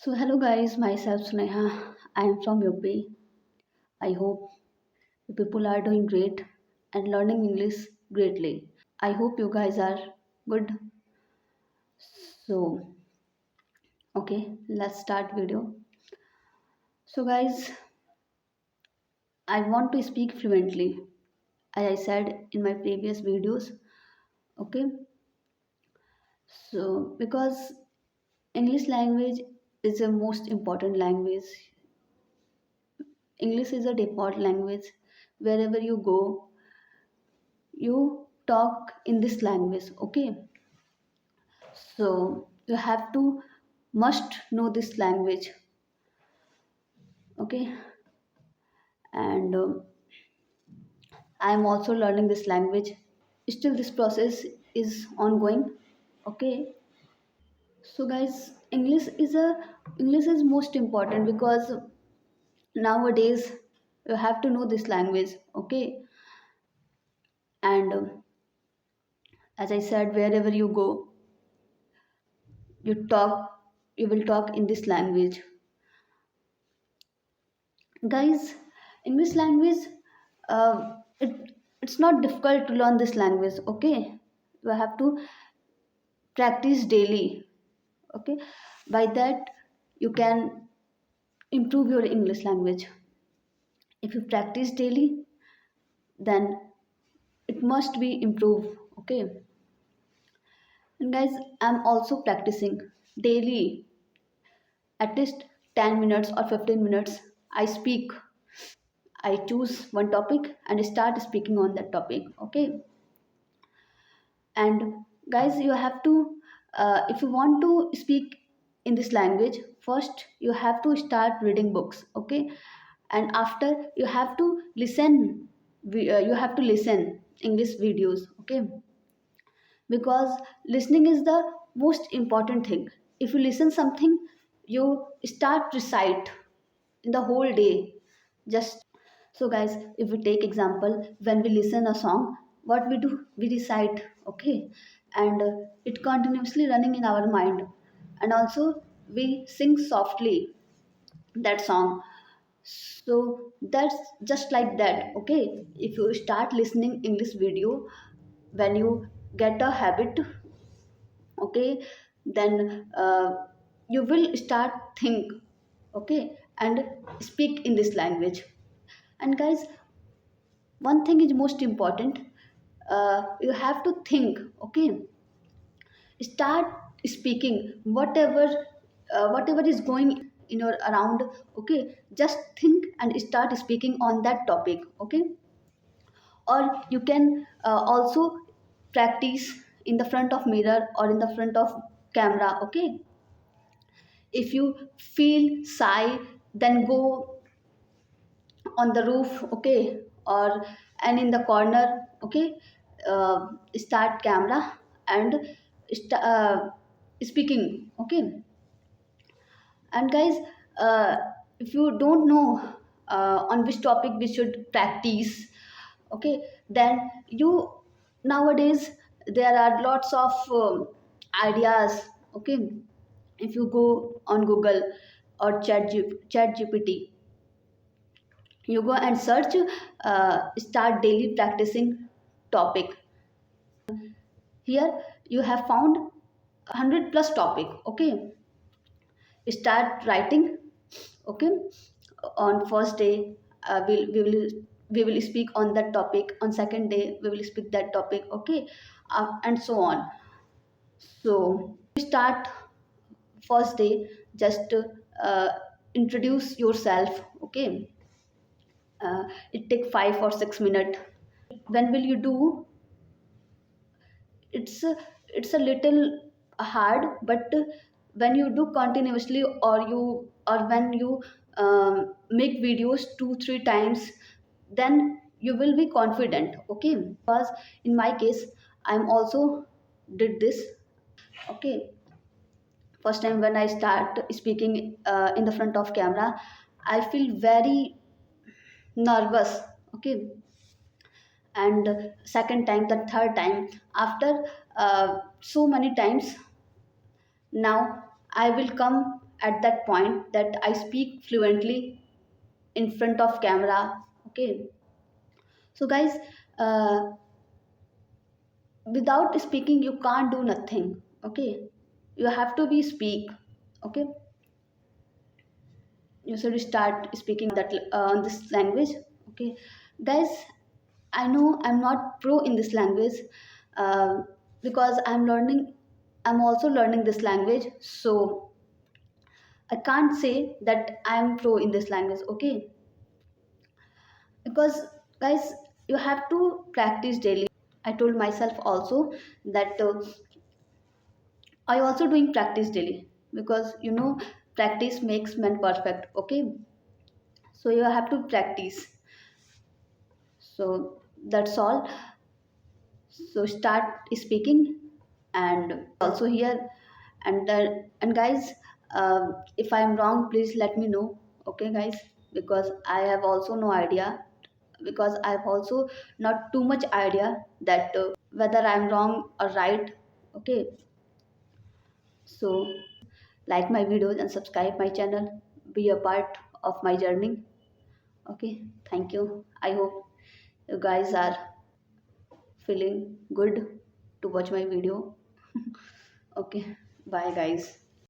So hello guys, myself Sneha. I am from UP. I hope you people are doing great and learning English greatly. I hope you guys are good. So okay, let's start video. So guys, I want to speak fluently, as I said in my previous videos. Okay, so because English language is the most important language. English is a default language. Wherever you go, you talk in this language. Okay, so you have to must know this language. Okay, and I am also learning this language. Still this process is ongoing. Okay, so guys, English is most important because nowadays you have to know this language. Okay, and as I said, wherever you go, you talk you will talk in this language. Guys, English language, it's not difficult to learn this language. Okay, you have to practice daily. Okay, by that you can improve your English language. If you practice daily, then it must be improved. Okay, and guys, I'm also practicing daily, at least 10 minutes or 15 minutes. I speak, I choose one topic and start speaking on that topic. Okay, and guys, you have to if you want to speak in this language, first you have to start reading books. Okay, and after you have to listen, you have to listen English videos. Okay, because listening is the most important thing. If you listen something, you start recite in the whole day. Just so guys, if we take example, when we listen a song, what we do, we recite. Okay, and it continuously running in our mind, and also we sing softly that song. So that's just like that. Okay, if you start listening English video, when you get a habit, okay, then you will start think. Okay, and speak in this language. And guys, one thing is most important. You have to think. Okay, start speaking whatever is going in your around. Okay, just think and start speaking on that topic. Okay, or you can also practice in the front of mirror or in the front of camera. Okay, if you feel shy, then go on the roof. Okay, or and in the corner. Okay, start camera and speaking. Okay, and guys, uh, if you don't know on which topic we should practice, okay, then you, nowadays there are lots of ideas. Okay, if you go on Google or chat gpt, you go and search, start daily practicing topic. Here you have found 100 plus topic. Okay, start writing. Okay, on first day, we will speak on that topic. On second day we will speak that topic. Okay, and so on. So start first day, just uh, introduce yourself. Okay, it take 5 or 6 minutes. When will you do, it's it's a little hard, but when you do continuously, or when you make videos 2 3 times, then you will be confident. Okay, because in my case, I'm also did this. Okay, first time when I start speaking in the front of camera, I feel very nervous. Okay, and second time, the third time, after so many times, now I will come at that point that I speak fluently in front of camera. Okay, so guys, uh, without speaking you can't do nothing. Okay, you have to be speak. Okay, you should start speaking that on this language. Okay, guys, I know I'm not pro in this language, uh, because I'm also learning this language, so I can't say that I'm pro in this language. Okay, because guys, you have to practice daily. I told myself also that I also doing practice daily, because practice makes man perfect. Okay, so you have to practice. So that's all. So start speaking, and also here, and guys, if I'm wrong, please let me know. Okay, guys, because I have also no idea, because I have also not too much idea that whether I'm wrong or right. Okay, so like my videos and subscribe my channel, be a part of my journey. Okay, thank you. I hope you guys are feeling good to watch my video. Okay, bye guys.